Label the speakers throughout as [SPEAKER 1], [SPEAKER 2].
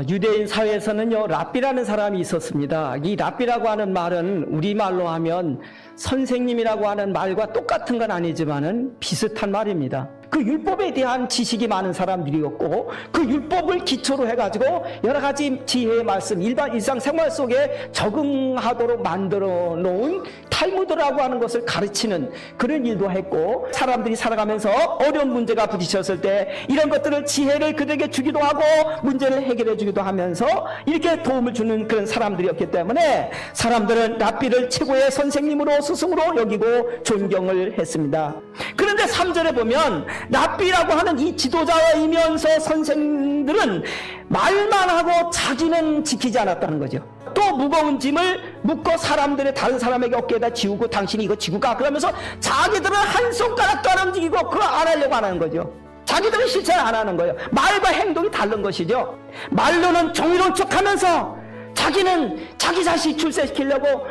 [SPEAKER 1] 유대인 사회에서는요, 랍비라는 사람이 있었습니다. 이 랍비라고 하는 말은 우리말로 하면 선생님이라고 하는 말과 똑같은 건 아니지만은 비슷한 말입니다. 그 율법에 대한 지식이 많은 사람들이었고, 그 율법을 기초로 해가지고 여러 가지 지혜의 말씀, 일상생활 속에 적응하도록 만들어 놓은 탈무드라고 하는 것을 가르치는 그런 일도 했고, 사람들이 살아가면서 어려운 문제가 부딪혔을 때 이런 것들을 지혜를 그들에게 주기도 하고 문제를 해결해 주기도 하면서 이렇게 도움을 주는 그런 사람들이었기 때문에 사람들은 랍비를 최고의 선생님으로 스승으로 여기고 존경을 했습니다. 그런데 3절에 보면 랍비라고 하는 이 지도자이면서 선생들은 말만 하고 자기는 지키지 않았다는 거죠. 또 무거운 짐을 묶어 사람들의 다른 사람에게 어깨에다 지우고 당신이 이거 지고 가 그러면서 자기들은 한 손가락도 안 움직이고 그거 안 하려고 하는 거죠. 자기들은 실천을 안 하는 거예요. 말과 행동이 다른 것이죠. 말로는 정의로운 척하면서 자기는 자기 자식 출세시키려고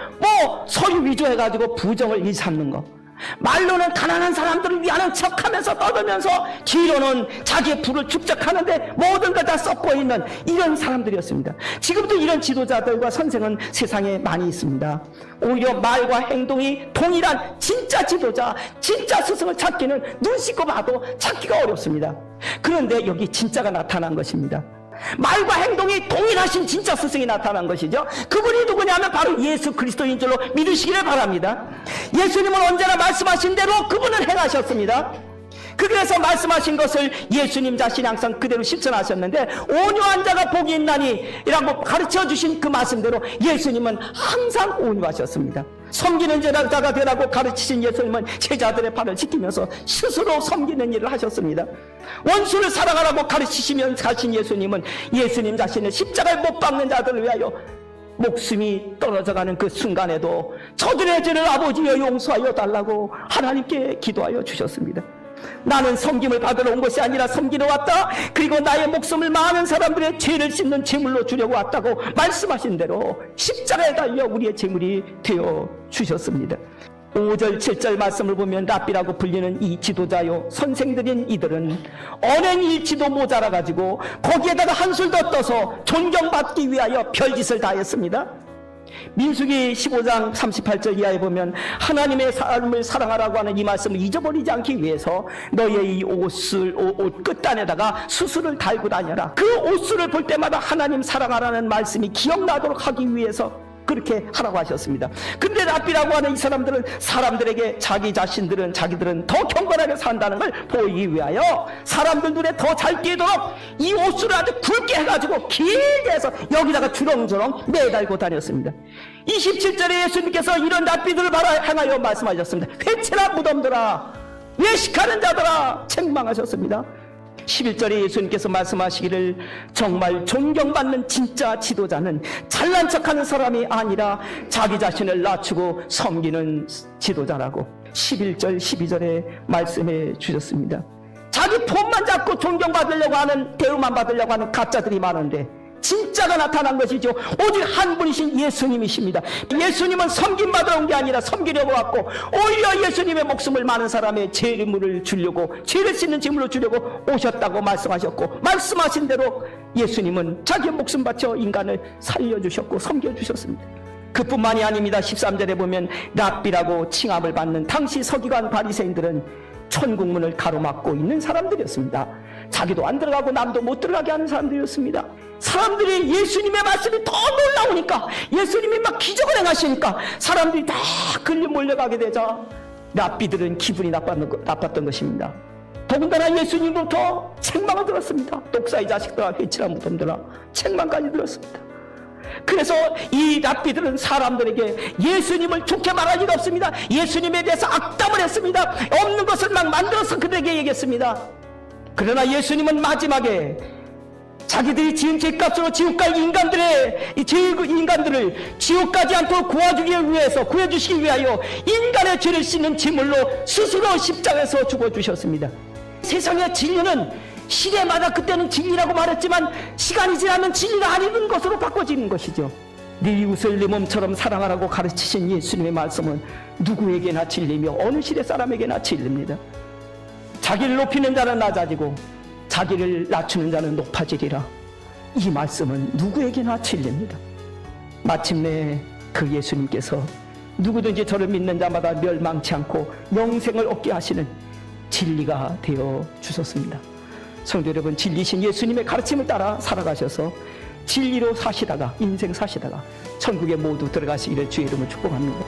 [SPEAKER 1] 소유 위조해가지고 부정을 일삼는 거. 말로는 가난한 사람들을 위하는 척하면서 떠들면서 뒤로는 자기의 부를 축적하는데 모든 걸 다 썩고 있는 이런 사람들이었습니다. 지금도 이런 지도자들과 선생은 세상에 많이 있습니다. 오히려 말과 행동이 동일한 진짜 지도자, 진짜 스승을 찾기는 눈 씻고 봐도 찾기가 어렵습니다. 그런데 여기 진짜가 나타난 것입니다. 말과 행동이 동일하신 진짜 스승이 나타난 것이죠. 그분이 누구냐면 바로 예수 그리스도인 줄로 믿으시기를 바랍니다. 예수님은 언제나 말씀하신 대로 그분은 행하셨습니다. 그래서 말씀하신 것을 예수님 자신이 항상 그대로 실천하셨는데, 온유한 자가 복이 있나니 이라고 가르쳐 주신 그 말씀대로 예수님은 항상 온유하셨습니다. 섬기는 제자가 되라고 가르치신 예수님은 제자들의 발을 지키면서 스스로 섬기는 일을 하셨습니다. 원수를 사랑하라고 가르치시면서 가신 예수님은 예수님 자신을 십자가에 못 박는 자들을 위하여 목숨이 떨어져가는 그 순간에도 저들의 죄를 아버지여 용서하여 달라고 하나님께 기도하여 주셨습니다. 나는 섬김을 받으러 온 것이 아니라 섬기러 왔다. 그리고 나의 목숨을 많은 사람들의 죄를 씻는 제물로 주려고 왔다고 말씀하신 대로 십자가에 달려 우리의 제물이 되어 주셨습니다. 5절 7절 말씀을 보면 랍비라고 불리는 이 지도자요 선생들인 이들은 언행일치도 모자라가지고 거기에다가 한술 더 떠서 존경받기 위하여 별짓을 다 했습니다. 민수기 15장 38절 이하에 보면 하나님의 삶을 사랑하라고 하는 이 말씀을 잊어버리지 않기 위해서 너의 이 옷 끝단에다가 수술을 달고 다녀라. 그 옷술을 볼 때마다 하나님 사랑하라는 말씀이 기억나도록 하기 위해서 그렇게 하라고 하셨습니다. 근데 랍비라고 하는 이 사람들은 사람들에게 자기들은 더 경건하게 산다는 걸 보이기 위하여 사람들 눈에 더 잘 띄도록 이 옷술을 아주 굵게 해가지고 길게 해서 여기다가 주렁주렁 매달고 다녔습니다. 27절에 예수님께서 이런 랍비들을 향하여 말씀하셨습니다. 회칠한 무덤들아, 외식하는 자들아, 책망하셨습니다. 11절에 예수님께서 말씀하시기를 정말 존경받는 진짜 지도자는 잘난 척하는 사람이 아니라 자기 자신을 낮추고 섬기는 지도자라고 11절 12절에 말씀해 주셨습니다. 자기 폼만 잡고 존경받으려고 하는, 대우만 받으려고 하는 가짜들이 많은데 진짜가 나타난 것이죠. 오직 한 분이신 예수님이십니다. 예수님은 섬김받으러 온 게 아니라 섬기려고 왔고, 오히려 예수님의 목숨을 많은 사람의 제물을 주려고, 죄를 씻는 제물로 주려고 오셨다고 말씀하셨고, 말씀하신 대로 예수님은 자기의 목숨 바쳐 인간을 살려주셨고 섬겨주셨습니다. 그뿐만이 아닙니다. 13절에 보면 랍비라고 칭함을 받는 당시 서기관 바리새인들은 천국문을 가로막고 있는 사람들이었습니다. 자기도 안 들어가고 남도 못 들어가게 하는 사람들이었습니다. 사람들이 예수님의 말씀이 더 놀라우니까, 예수님이 막 기적을 행하시니까 사람들이 다 끌려 몰려가게 되자 랍비들은 기분이 나빴던 것입니다. 더군다나 예수님부터 책망을 들었습니다. 독사의 자식들아, 회칠한 무덤들아, 책망까지 들었습니다. 그래서 이 랍비들은 사람들에게 예수님을 좋게 말할 일 없습니다. 예수님에 대해서 악담을 했습니다. 없는 것을 막 만들어서 그들에게 얘기했습니다. 그러나 예수님은 마지막에 자기들이 지은 죄값으로 지옥 갈 인간들을 지옥 가지 않도록 구해주시기 위하여 인간의 죄를 씻는 제물로 스스로 십자가에서 죽어주셨습니다. 세상의 진리는 시대마다 그때는 진리라고 말했지만 시간이 지나면 진리가 아닌 것으로 바꿔지는 것이죠. 네 이웃을 네 몸처럼 사랑하라고 가르치신 예수님의 말씀은 누구에게나 진리며 어느 시대 사람에게나 진리입니다. 자기를 높이는 자는 낮아지고 자기를 낮추는 자는 높아지리라. 이 말씀은 누구에게나 진리입니다. 마침내 그 예수님께서 누구든지 저를 믿는 자마다 멸망치 않고 영생을 얻게 하시는 진리가 되어 주셨습니다. 성도 여러분, 진리신 예수님의 가르침을 따라 살아가셔서 진리로 사시다가 인생 사시다가 천국에 모두 들어가시기를 주의 이름으로 축복합니다.